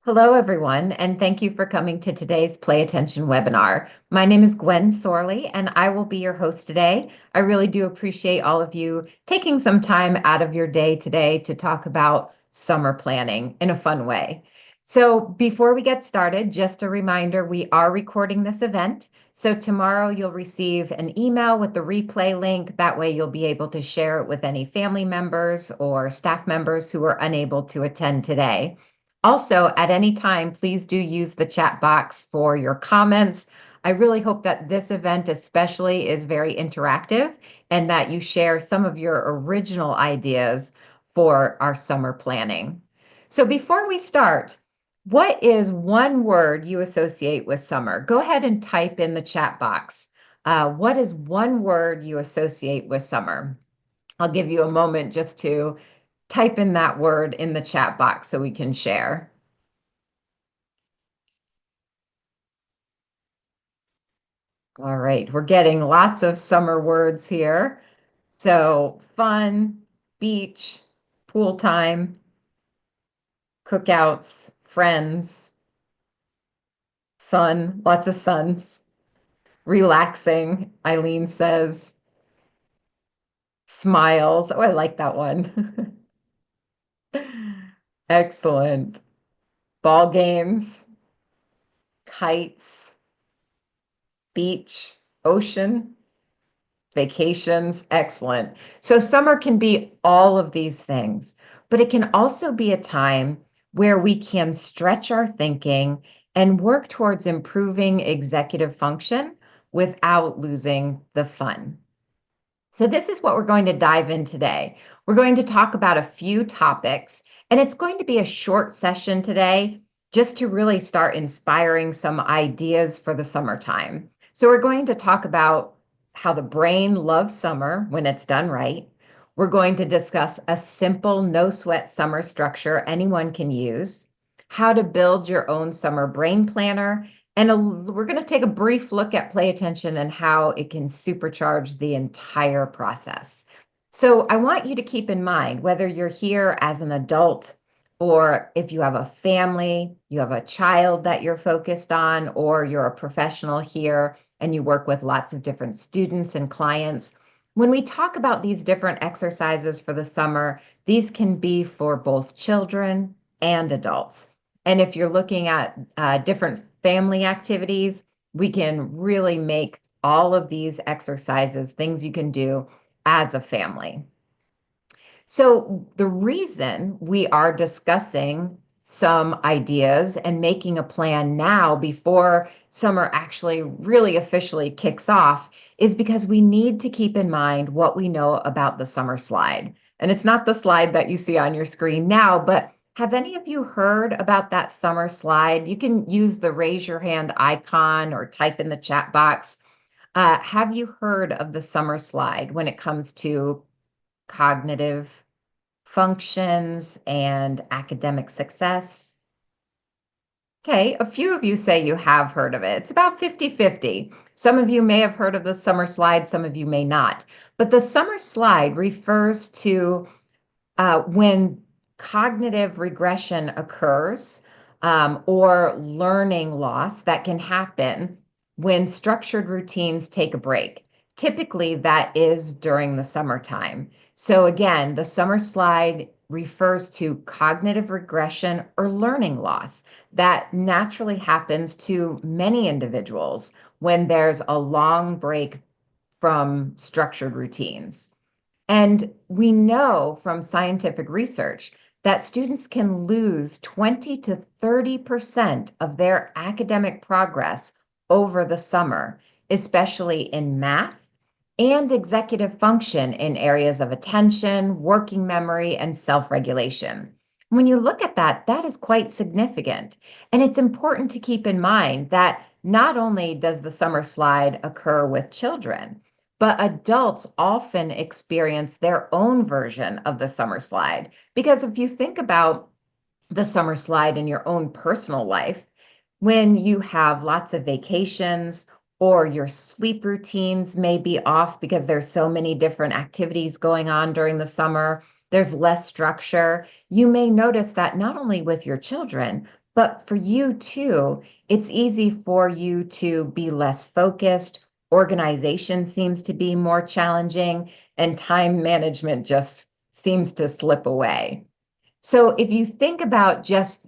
Hello, everyone, and thank you for coming to today's Play Attention webinar. My name is Gwen Sorley, and I will be your host today. I really do appreciate all of you taking some time out of your day today to talk about summer planning in a fun way. So before we get started, just a reminder, we are recording this event. So tomorrow you'll receive an email with the replay link. That way you'll be able to share it with any family members or staff members who are unable to attend today. Also, at any time, please do use the chat box for your comments. I really hope that this event especially is very interactive and that you share some of your original ideas for our summer planning. So before we start, what is one word you associate with summer? Go ahead and type in the chat box. What is one word you associate with summer? I'll give you a moment just to type in that word in the chat box so we can share. All right, we're getting lots of summer words here. So fun, beach, pool time, cookouts, friends, sun, lots of suns, relaxing, Eileen says, smiles. Oh, I like that one. Excellent. Ball games, kites, beach, ocean, vacations. Excellent. So summer can be all of these things, but it can also be a time where we can stretch our thinking and work towards improving executive function without losing the fun. So this is what we're going to dive in today. We're going to talk about a few topics, and it's going to be a short session today just to really start inspiring some ideas for the summertime. So we're going to talk about how the brain loves summer when it's done right. We're going to discuss a simple no sweat summer structure anyone can use, how to build your own summer brain planner, and we're going to take a brief look at play attention and how it can supercharge the entire process. So I want you to keep in mind, whether you're here as an adult or if you have a family, you have a child that you're focused on, or you're a professional here and you work with lots of different students and clients. When we talk about these different exercises for the summer, these can be for both children and adults. And if you're looking at different family activities, we can really make all of these exercises things you can do as a family. So the reason we are discussing some ideas and making a plan now before summer actually really officially kicks off is because we need to keep in mind what we know about the summer slide. And it's not the slide that you see on your screen now, but have any of you heard about that summer slide? You can use the raise your hand icon or type in the chat box. Have you heard of the summer slide when it comes to cognitive functions and academic success? Okay, a few of you say you have heard of it. It's about 50-50. Some of you may have heard of the summer slide, some of you may not. But the summer slide refers to when cognitive regression occurs or learning loss that can happen when structured routines take a break. Typically, that is during the summertime. So again, the summer slide refers to cognitive regression or learning loss that naturally happens to many individuals when there's a long break from structured routines. And we know from scientific research that students can lose 20 to 30% of their academic progress over the summer, especially in math and executive function in areas of attention, working memory, and self-regulation. When you look at that, that is quite significant. And it's important to keep in mind that not only does the summer slide occur with children, but adults often experience their own version of the summer slide. Because if you think about the summer slide in your own personal life, when you have lots of vacations or your sleep routines may be off because there's so many different activities going on during the summer, there's less structure. You may notice that not only with your children, But for you too, it's easy for you to be less focused. Organization seems to be more challenging, and time management just seems to slip away. So if you think about just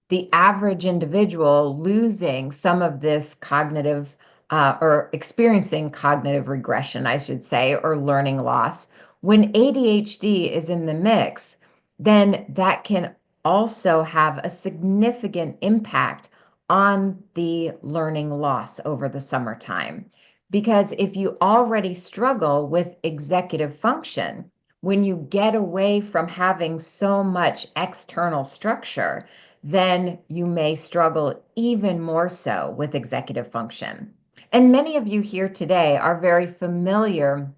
the average individual losing some of this cognitive or experiencing cognitive regression, I should say, or learning loss, when ADHD is in the mix, then that can also have a significant impact on the learning loss over the summertime. Because if you already struggle with executive function, when you get away from having so much external structure, then you may struggle even more so with executive function. And many of you here today are very familiar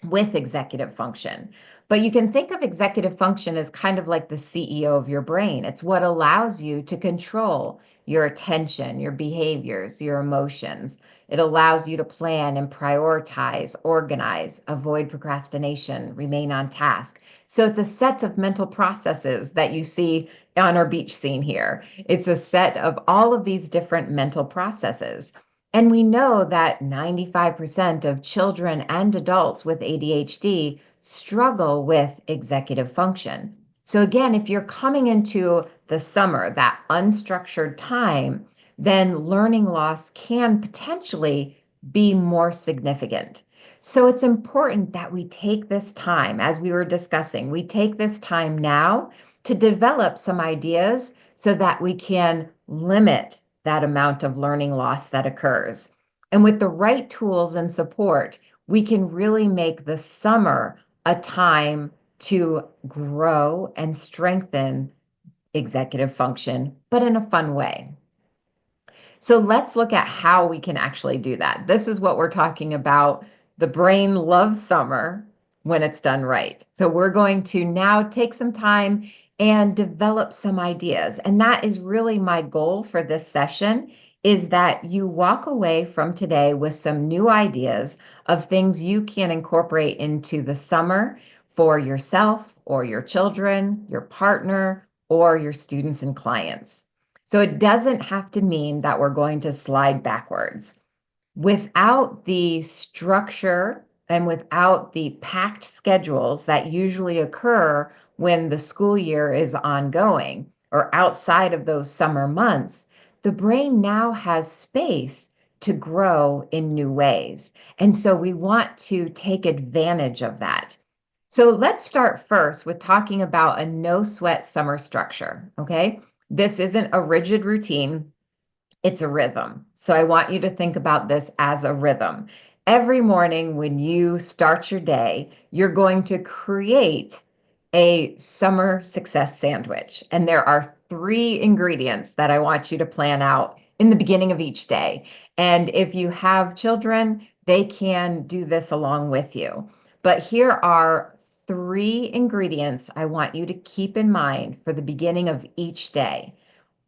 with executive function. But you can think of executive function as kind of like the CEO of your brain. It's what allows you to control your attention, your behaviors, your emotions. It allows you to plan and prioritize, organize, avoid procrastination, remain on task. So it's a set of mental processes that you see on our beach scene here. It's a set of all of these different mental processes. And we know that 95% of children and adults with ADHD struggle with executive function. So, again, if you're coming into the summer, that unstructured time, then learning loss can potentially be more significant. So, it's important that we take this time, as we were discussing, we take this time now to develop some ideas so that we can limit that amount of learning loss that occurs. And with the right tools and support, we can really make the summer a time to grow and strengthen executive function, but in a fun way. So let's look at how we can actually do that. This is what we're talking about. The brain loves summer when it's done right. So we're going to now take some time and develop some ideas. And that is really my goal for this session, is that you walk away from today with some new ideas of things you can incorporate into the summer for yourself or your children, your partner, or your students and clients. So it doesn't have to mean that we're going to slide backwards. Without the structure and without the packed schedules that usually occur when the school year is ongoing or outside of those summer months, the brain now has space to grow in new ways. And so we want to take advantage of that. So let's start first with talking about a no sweat summer structure, okay? This isn't a rigid routine, it's a rhythm. So I want you to think about this as a rhythm. Every morning when you start your day, you're going to create a summer success sandwich. And there are three ingredients that I want you to plan out in the beginning of each day. And if you have children, they can do this along with you. But here are three ingredients I want you to keep in mind for the beginning of each day.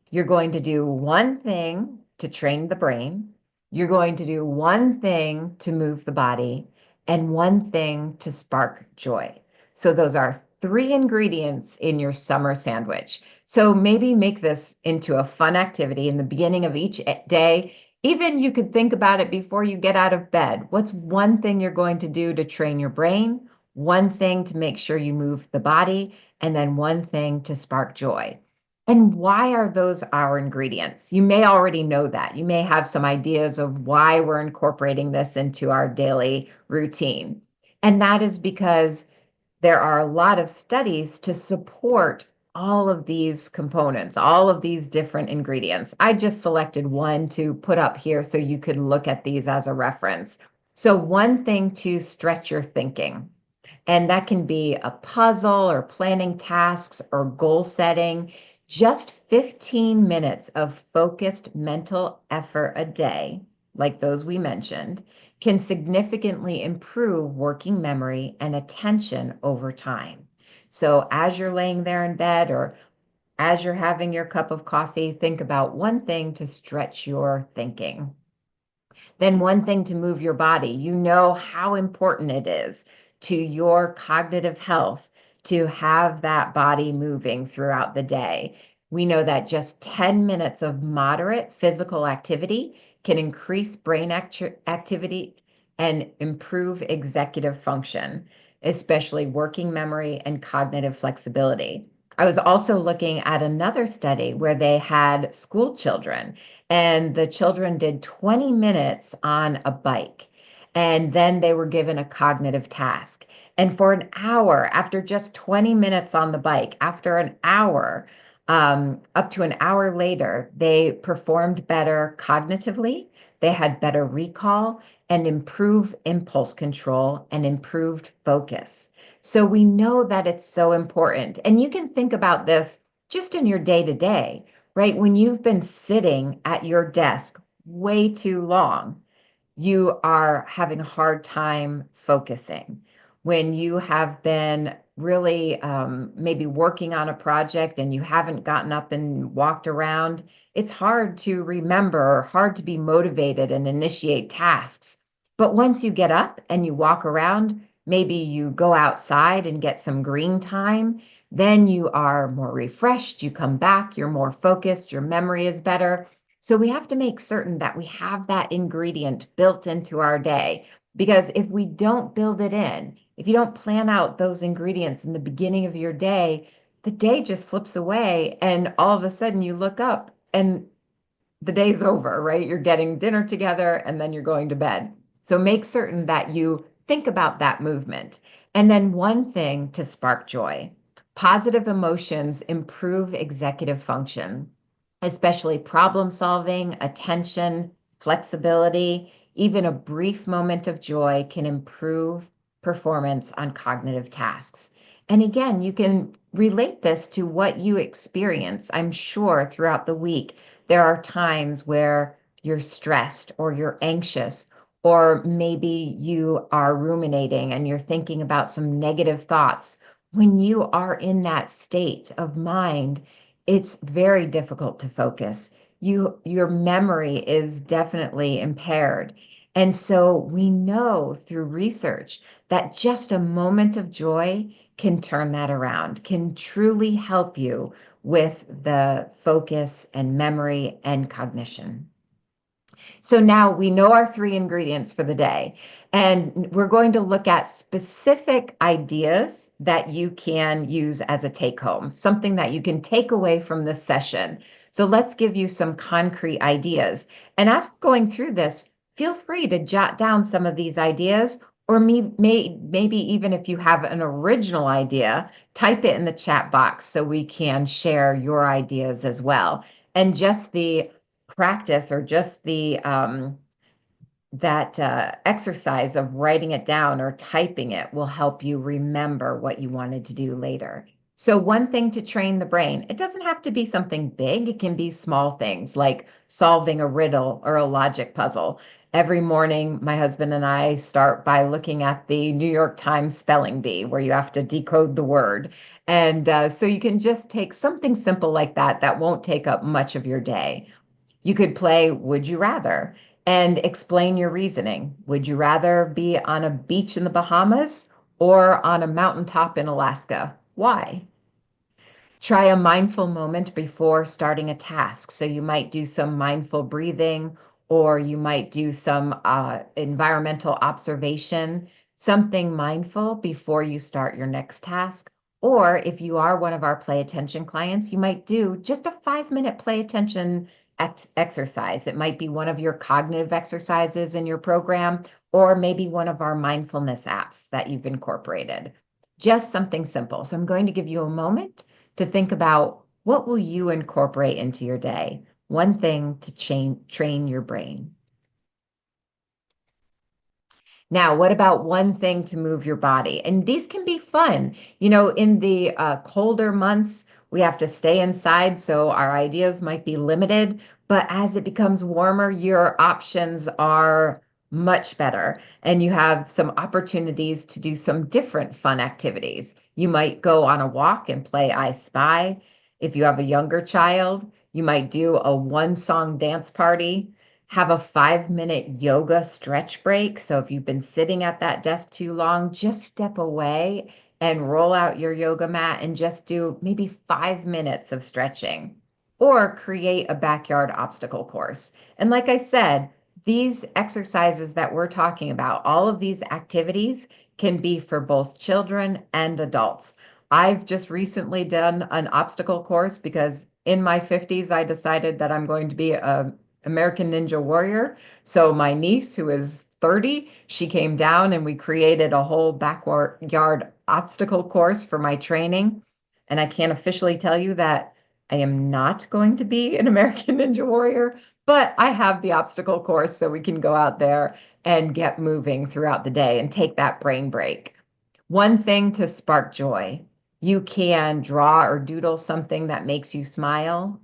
You're going to do one thing to train the brain. You're going to do one thing to move the body and one thing to spark joy. So those are three ingredients in your summer sandwich. So maybe make this into a fun activity in the beginning of each day. Even you could think about it before you get out of bed. What's one thing you're going to do to train your brain? One thing to make sure you move the body, and then one thing to spark joy. And why are those our ingredients? You may already know that. You may have some ideas of why we're incorporating this into our daily routine. And that is because there are a lot of studies to support all of these components, all of these different ingredients. I just selected one to put up here so you could look at these as a reference. So, one thing to stretch your thinking. And that can be a puzzle or planning tasks or goal setting. Just 15 minutes of focused mental effort a day, like those we mentioned, can significantly improve working memory and attention over time. So, as you're laying there in bed or as you're having your cup of coffee, think about one thing to stretch your thinking. Then one thing to move your body. You know how important it is to your cognitive health to have that body moving throughout the day. We know that just 10 minutes of moderate physical activity can increase brain activity and improve executive function, especially working memory and cognitive flexibility. I was also looking at another study where they had school children, and the children did 20 minutes on a bike, and then they were given a cognitive task. And for an hour, after just 20 minutes on the bike, after an hour, up to an hour later, they performed better cognitively, they had better recall, and improved impulse control and improved focus. So we know that it's so important. And you can think about this just in your day to day, right? When you've been sitting at your desk way too long, you are having a hard time focusing. When you have been really maybe working on a project and you haven't gotten up and walked around, it's hard to remember or hard to be motivated and initiate tasks. But once you get up and you walk around, maybe you go outside and get some green time, then you are more refreshed, you come back, you're more focused, your memory is better. So we have to make certain that we have that ingredient built into our day. Because if we don't build it in, if you don't plan out those ingredients in the beginning of your day, the day just slips away. And all of a sudden you look up and the day's over, right? You're getting dinner together and then you're going to bed. So make certain that you think about that movement. And then one thing to spark joy. Positive emotions improve executive function, especially problem solving, attention, flexibility. Even a brief moment of joy can improve performance on cognitive tasks. And again, you can relate this to what you experience. I'm sure throughout the week, there are times where you're stressed or you're anxious, or maybe you are ruminating and you're thinking about some negative thoughts. When you are in that state of mind, it's very difficult to focus. Your memory is definitely impaired. And so we know through research that just a moment of joy can turn that around, can truly help you with the focus and memory and cognition. So now we know our three ingredients for the day, and we're going to look at specific ideas that you can use as a take home, something that you can take away from this session. So let's give you some concrete ideas. And as we're going through this, feel free to jot down some of these ideas, or maybe even if you have an original idea, type it in the chat box so we can share your ideas as well. And just the practice or just the that exercise of writing it down or typing it will help you remember what you wanted to do later. So one thing to train the brain, it doesn't have to be something big. It can be small things like solving a riddle or a logic puzzle. Every morning, my husband and I start by looking at the New York Times spelling bee, where you have to decode the word. And so you can just take something simple like that that won't take up much of your day. You could play Would You Rather and explain your reasoning. Would you rather be on a beach in the Bahamas or on a mountaintop in Alaska? Why? Try a mindful moment before starting a task. So you might do some mindful breathing, or you might do some environmental observation, something mindful before you start your next task. Or if you are one of our play attention clients, you might do just a 5-minute play attention exercise. It might be one of your cognitive exercises in your program, or maybe one of our mindfulness apps that you've incorporated. Just something simple. So I'm going to give you a moment to think about what will you incorporate into your day. One thing to train your brain. Now, what about one thing to move your body? And these can be fun. You know, in the colder months, we have to stay inside, so our ideas might be limited. But as it becomes warmer, your options are much better. And you have some opportunities to do some different fun activities. You might go on a walk and play I Spy. If you have a younger child, you might do a one-song dance party, have a 5-minute yoga stretch break. So if you've been sitting at that desk too long, just step away and roll out your yoga mat and just do maybe 5 minutes of stretching. or create a backyard obstacle course. And like I said, these exercises that we're talking about, all of these activities can be for both children and adults. I've just recently done an obstacle course because in my 50s, I decided that I'm going to be a American Ninja Warrior. So my niece, who is 30, she came down and we created a whole backyard obstacle course for my training. And I can't officially tell you that I am not going to be an American Ninja Warrior, but I have the obstacle course so we can go out there and get moving throughout the day and take that brain break. One thing to spark joy. You can draw or doodle something that makes you smile.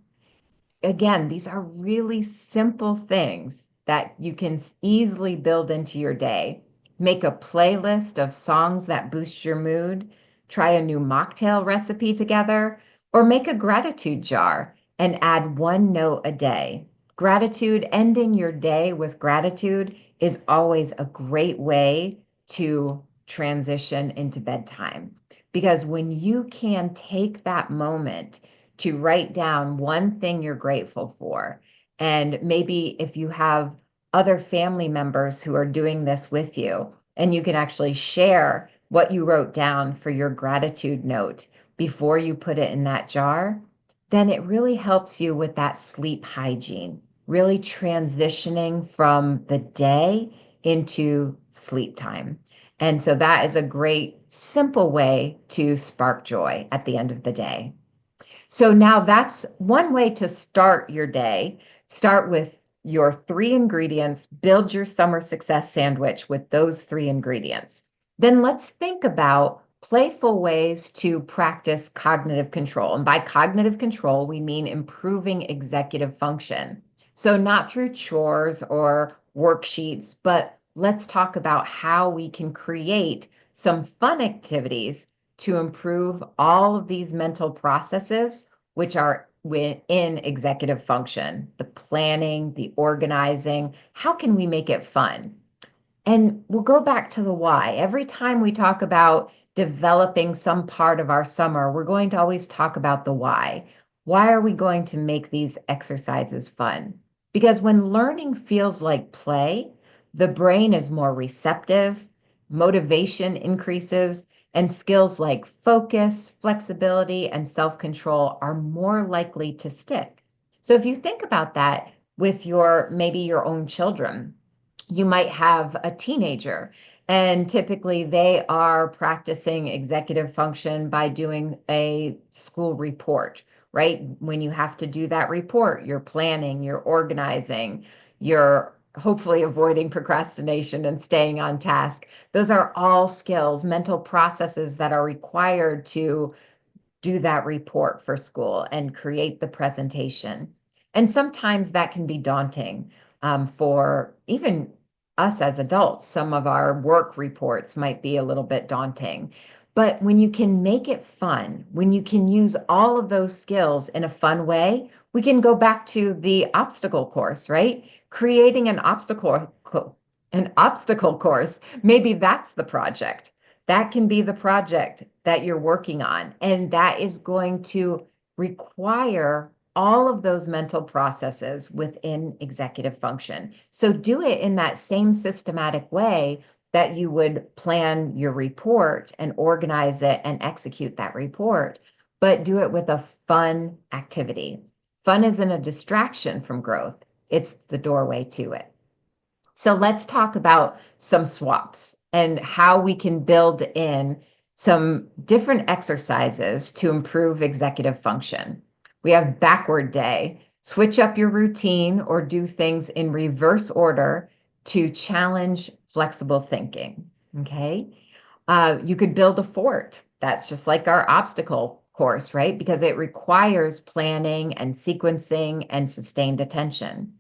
Again, these are really simple things that you can easily build into your day. Make a playlist of songs that boost your mood, try a new mocktail recipe together, or make a gratitude jar and add one note a day. Gratitude, ending your day with gratitude is always a great way to transition into bedtime. Because when you can take that moment to write down one thing you're grateful for. And maybe if you have other family members who are doing this with you, and you can actually share what you wrote down for your gratitude note before you put it in that jar, then it really helps you with that sleep hygiene, really transitioning from the day into sleep time. And so that is a great, simple way to spark joy at the end of the day. So now that's one way to start your day. Start with your three ingredients, build your summer success sandwich with those three ingredients. Then let's think about playful ways to practice cognitive control. And by cognitive control, we mean improving executive function. So, not through chores or worksheets, but let's talk about how we can create some fun activities to improve all of these mental processes, which are within executive function, the planning, the organizing. How can we make it fun? And we'll go back to the why. Every time we talk about developing some part of our summer, we're going to always talk about the why. Why are we going to make these exercises fun? Because when learning feels like play, the brain is more receptive, motivation increases, and skills like focus, flexibility, and self control are more likely to stick. So if you think about that with maybe your own children, you might have a teenager, and typically they are practicing executive function by doing a school report, right? When you have to do that report, you're planning, you're organizing, you're hopefully avoiding procrastination and staying on task. Those are all skills, mental processes that are required to do that report for school and create the presentation. And sometimes that can be daunting for even us as adults. Some of our work reports might be a little bit daunting. But when you can make it fun, when you can use all of those skills in a fun way, we can go back to the obstacle course, right? Creating an obstacle course. Maybe that's the project. That can be the project that you're working on. And that is going to require all of those mental processes within executive function. So do it in that same systematic way that you would plan your report and organize it and execute that report, but do it with a fun activity. Fun isn't a distraction from growth, it's the doorway to it. So let's talk about some swaps and how we can build in some different exercises to improve executive function. We have backward day. Switch up your routine or do things in reverse order to challenge flexible thinking. Okay. You could build a fort. That's just like our obstacle course, right? Because it requires planning and sequencing and sustained attention.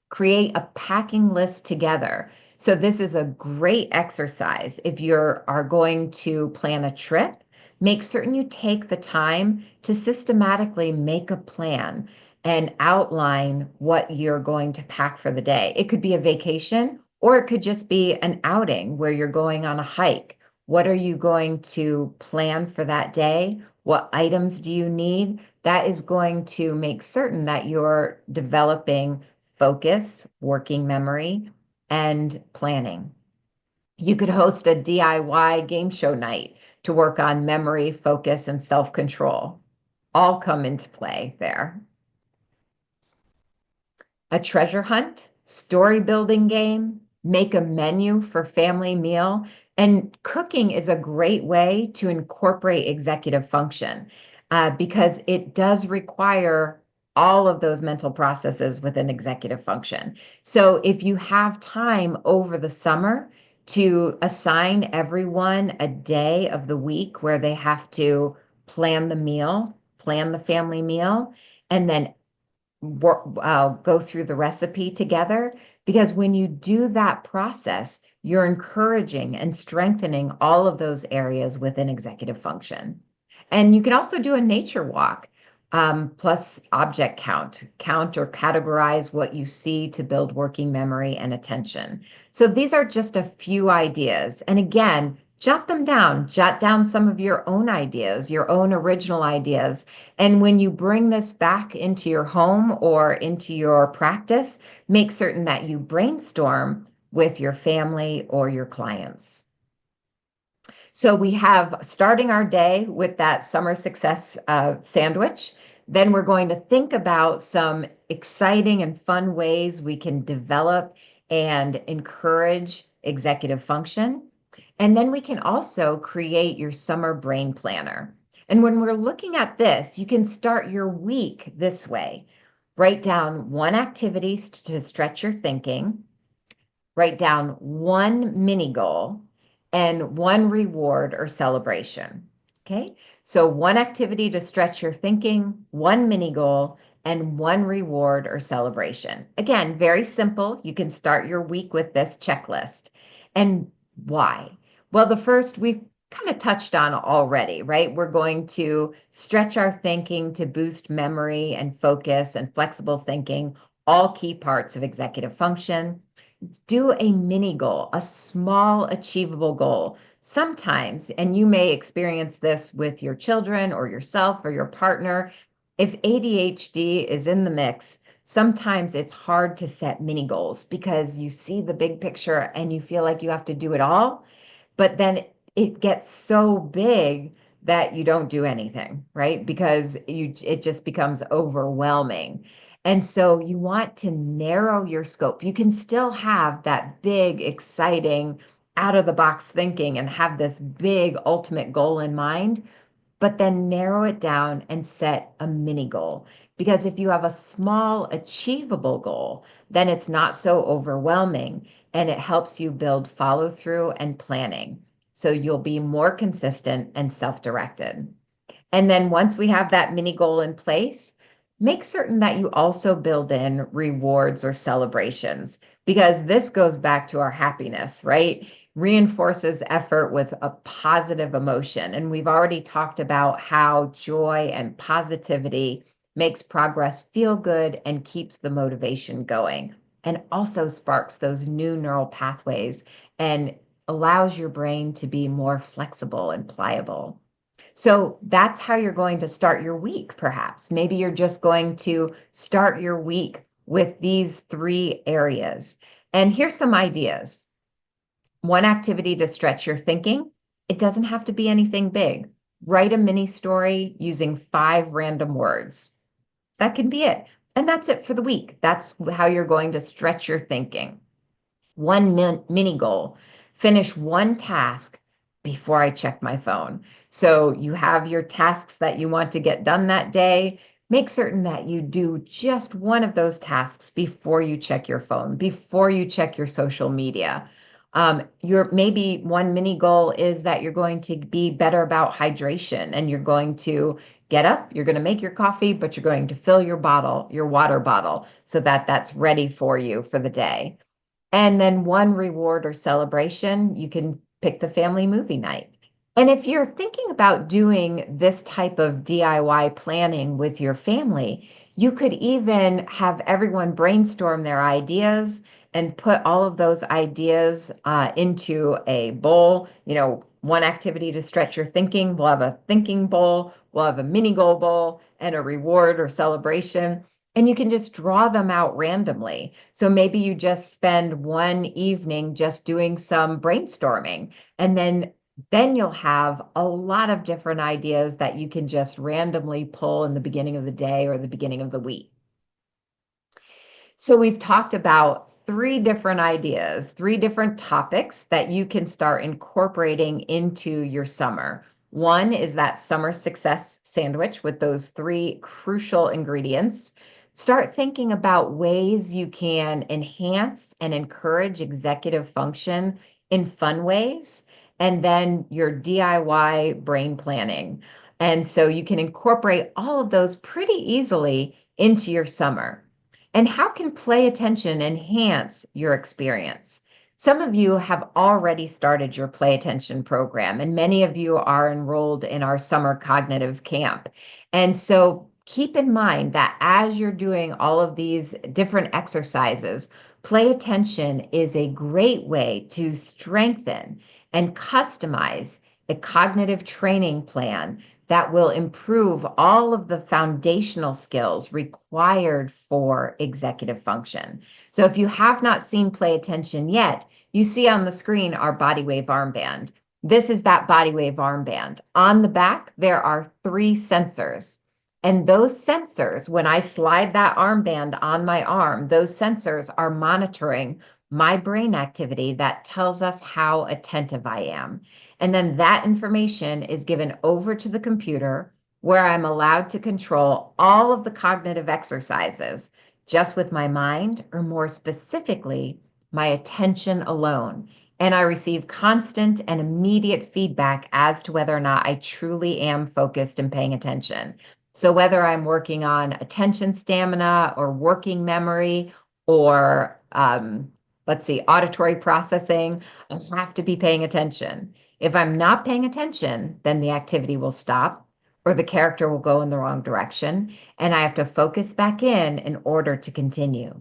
Create a packing list together. So this is a great exercise. If you are going to plan a trip, make certain you take the time to systematically make a plan and outline what you're going to pack for the day. It could be a vacation or it could just be an outing where you're going on a hike. What are you going to plan for that day? What items do you need? that is going to make certain that you're developing focus, working memory, and planning. You could host a DIY game show night to work on memory, focus, and self-control. All come into play there. A treasure hunt, story building game, make a menu for family meal. And cooking is a great way to incorporate executive function because it does require all of those mental processes within executive function. So if you have time over the summer to assign everyone a day of the week where they have to plan the meal, plan the family meal, and then go through the recipe together, because when you do that process, you're encouraging and strengthening all of those areas within executive function. And you can also do a nature walk, plus object count or categorize what you see to build working memory and attention. So these are just a few ideas. And again, jot them down, jot down some of your own ideas, your own original ideas. And when you bring this back into your home or into your practice, make certain that you brainstorm with your family or your clients. So we have starting our day with that summer success sandwich. Then we're going to think about some exciting and fun ways we can develop and encourage executive function. And then we can also create your summer brain planner. And when we're looking at this, you can start your week this way. Write down one activity to stretch your thinking, write down one mini goal, and one reward or celebration. Okay, so one activity to stretch your thinking, one mini goal, and one reward or celebration. Again, very simple. You can start your week with this checklist. And why? Well, the first we've kind of touched on already, right? We're going to stretch our thinking to boost memory and focus and flexible thinking, all key parts of executive function. Do a mini goal, a small achievable goal. Sometimes, and you may experience this with your children or yourself or your partner, if ADHD is in the mix, sometimes it's hard to set mini goals because you see the big picture and you feel like you have to do it all, but then it gets so big that you don't do anything, right? Because it just becomes overwhelming. And so you want to narrow your scope. You can still have that big, exciting, out of the box thinking and have this big ultimate goal in mind, but then narrow it down and set a mini goal. Because if you have a small, achievable goal, then it's not so overwhelming and it helps you build follow through and planning. So you'll be more consistent and self directed. And then once we have that mini goal in place, make certain that you also build in rewards or celebrations, because this goes back to our happiness, right? Reinforces effort with a positive emotion. And we've already talked about how joy and positivity makes progress feel good and keeps the motivation going, and also sparks those new neural pathways and allows your brain to be more flexible and pliable. So that's how you're going to start your week, perhaps. Maybe you're just going to start your week with these three areas. And here's some ideas. One activity to stretch your thinking. It doesn't have to be anything big. Write a mini story using 5 random words. That can be it. And that's it for the week. That's how you're going to stretch your thinking. One mini goal. Finish one task before I check my phone. So you have your tasks that you want to get done that day. Make certain that you do just one of those tasks before you check your phone, before you check your social media. Your maybe one mini goal is that you're going to be better about hydration, and you're going to get up, you're going to make your coffee, but you're going to fill your bottle, your water bottle, so that that's ready for you for the day. And then one reward or celebration, you can pick the family movie night. And if you're thinking about doing this type of DIY planning with your family, you could even have everyone brainstorm their ideas and put all of those ideas into a bowl. One activity to stretch your thinking. We'll have a thinking bowl, we'll have a mini goal bowl, and a reward or celebration. And you can just draw them out randomly. So maybe you just spend one evening just doing some brainstorming, and then you'll have a lot of different ideas that you can just randomly pull in the beginning of the day or the beginning of the week. So we've talked about three different ideas, three different topics that you can start incorporating into your summer. One is that summer success sandwich with those three crucial ingredients. Start thinking about ways you can enhance and encourage executive function in fun ways. And then your DIY brain planning. And so you can incorporate all of those pretty easily into your summer. And how can play attention enhance your experience? Some of you have already started your play attention program, and many of you are enrolled in our summer cognitive camp. And so keep in mind that as you're doing all of these different exercises, play attention is a great way to strengthen and customize a cognitive training plan that will improve all of the foundational skills required for executive function. So if you have not seen Play Attention yet, you see on the screen our body wave armband. This is that body wave armband. On the back, there are 3 sensors. And those sensors, when I slide that armband on my arm, those sensors are monitoring my brain activity that tells us how attentive I am. And then that information is given over to the computer where I'm allowed to control all of the cognitive exercises just with my mind, or more specifically, my attention alone. And I receive constant and immediate feedback as to whether or not I truly am focused and paying attention. So whether I'm working on attention stamina or working memory or auditory processing, I have to be paying attention. If I'm not paying attention, then the activity will stop or the character will go in the wrong direction, and I have to focus back in order to continue.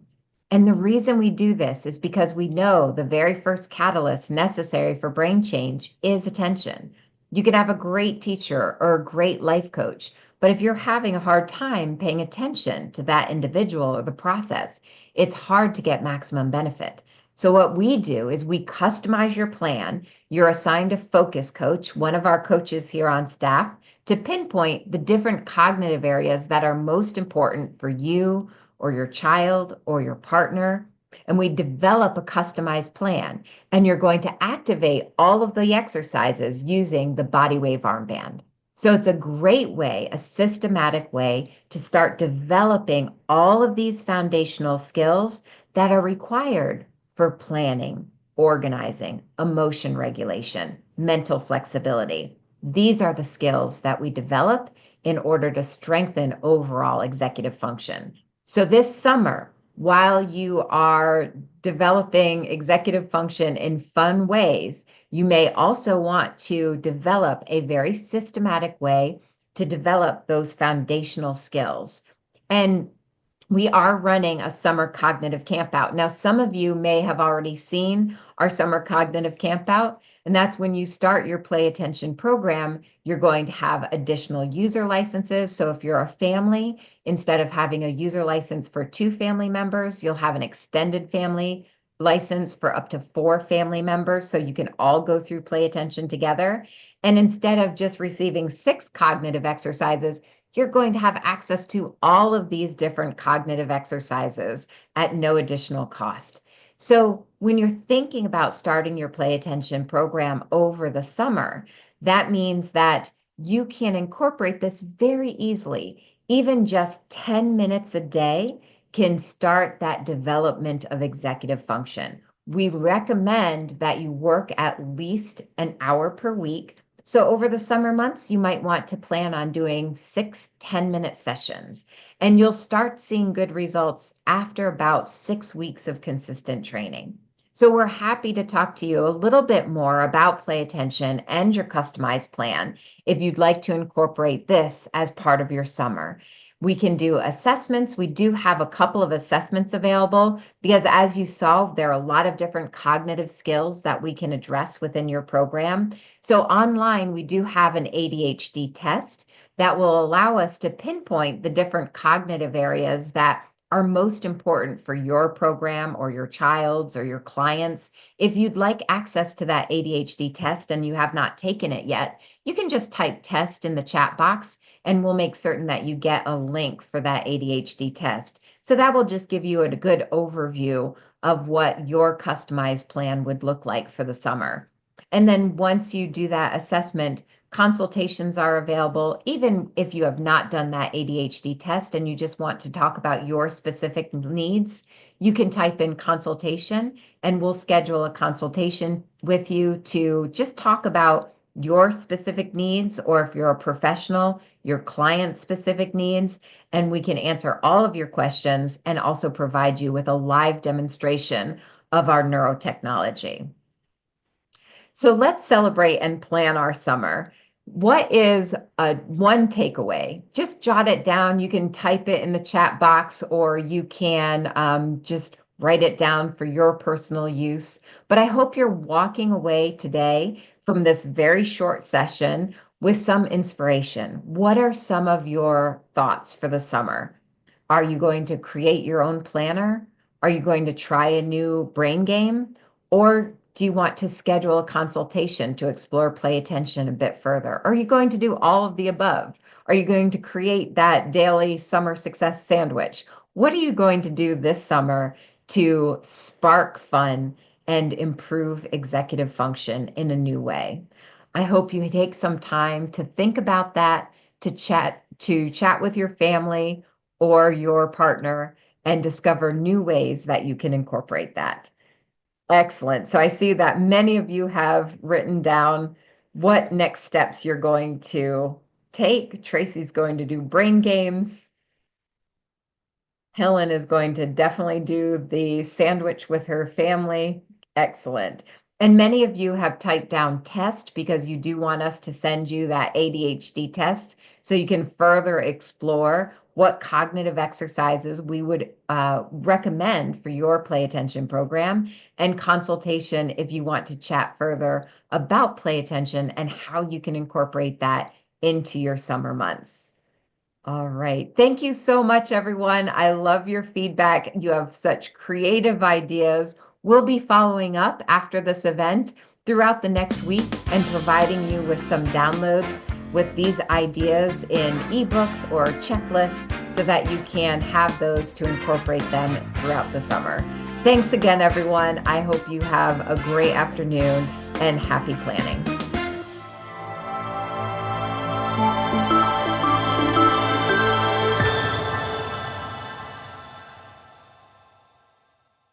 And the reason we do this is because we know the very first catalyst necessary for brain change is attention. You can have a great teacher or a great life coach, but if you're having a hard time paying attention to that individual or the process, it's hard to get maximum benefit. So what we do is we customize your plan. You're assigned a focus coach, one of our coaches here on staff, to pinpoint the different cognitive areas that are most important for you or your child or your partner. And we develop a customized plan. And you're going to activate all of the exercises using the body wave armband. So it's a great way, a systematic way to start developing all of these foundational skills that are required for planning, organizing, emotion regulation, mental flexibility. These are the skills that we develop in order to strengthen overall executive function. So this summer, while you are developing executive function in fun ways, you may also want to develop a very systematic way to develop those foundational skills. And we are running a summer cognitive campout. Now, some of you may have already seen our summer cognitive campout, and that's when you start your play attention program, you're going to have additional user licenses. So if you're a family, instead of having a user license for 2 family members, you'll have an extended family license for up to 4 family members. So you can all go through play attention together. And instead of just receiving 6 cognitive exercises, you're going to have access to all of these different cognitive exercises at no additional cost. So when you're thinking about starting your play attention program over the summer, that means that you can incorporate this very easily. Even just 10 minutes a day can start that development of executive function. We recommend that you work at least an hour per week. So over the summer months, you might want to plan on doing 6 10-minute sessions, and you'll start seeing good results after about 6 weeks of consistent training. So we're happy to talk to you a little bit more about play attention and your customized plan if you'd like to incorporate this as part of your summer. We can do assessments. We do have a couple of assessments available because, as you saw, there are a lot of different cognitive skills that we can address within your program. So online, we do have an ADHD test that will allow us to pinpoint the different cognitive areas that are most important for your program or your child's or your clients. If you'd like access to that ADHD test and you have not taken it yet, you can just type test in the chat box and we'll make certain that you get a link for that ADHD test. So that will just give you a good overview of what your customized plan would look like for the summer. And then once you do that assessment, consultations are available. Even if you have not done that ADHD test and you just want to talk about your specific needs, you can type in consultation and we'll schedule a consultation with you to just talk about your specific needs, or if you're a professional, your client's specific needs, and we can answer all of your questions and also provide you with a live demonstration of our neurotechnology. So let's celebrate and plan our summer. What is one takeaway? Just jot it down. You can type it in the chat box, or you can just write it down for your personal use. But I hope you're walking away today from this very short session with some inspiration. What are some of your thoughts for the summer? Are you going to create your own planner? Are you going to try a new brain game? Or do you want to schedule a consultation to explore play attention a bit further? Are you going to do all of the above? Are you going to create that daily summer success sandwich? What are you going to do this summer to spark fun and improve executive function in a new way? I hope you take some time to think about that, to chat with your family or your partner and discover new ways that you can incorporate that. Excellent. So I see that many of you have written down what next steps you're going to take. Tracy's going to do brain games. Helen is going to definitely do the sandwich with her family. Excellent. And many of you have typed down test because you do want us to send you that ADHD test so you can further explore what cognitive exercises we would recommend for your play attention program, and consultation if you want to chat further about play attention and how you can incorporate that into your summer months. All right. Thank you so much, everyone. I love your feedback. You have such creative ideas. We'll be following up after this event throughout the next week and providing you with some downloads with these ideas in ebooks or checklists so that you can have those to incorporate them throughout the summer. Thanks again, everyone. I hope you have a great afternoon and happy planning.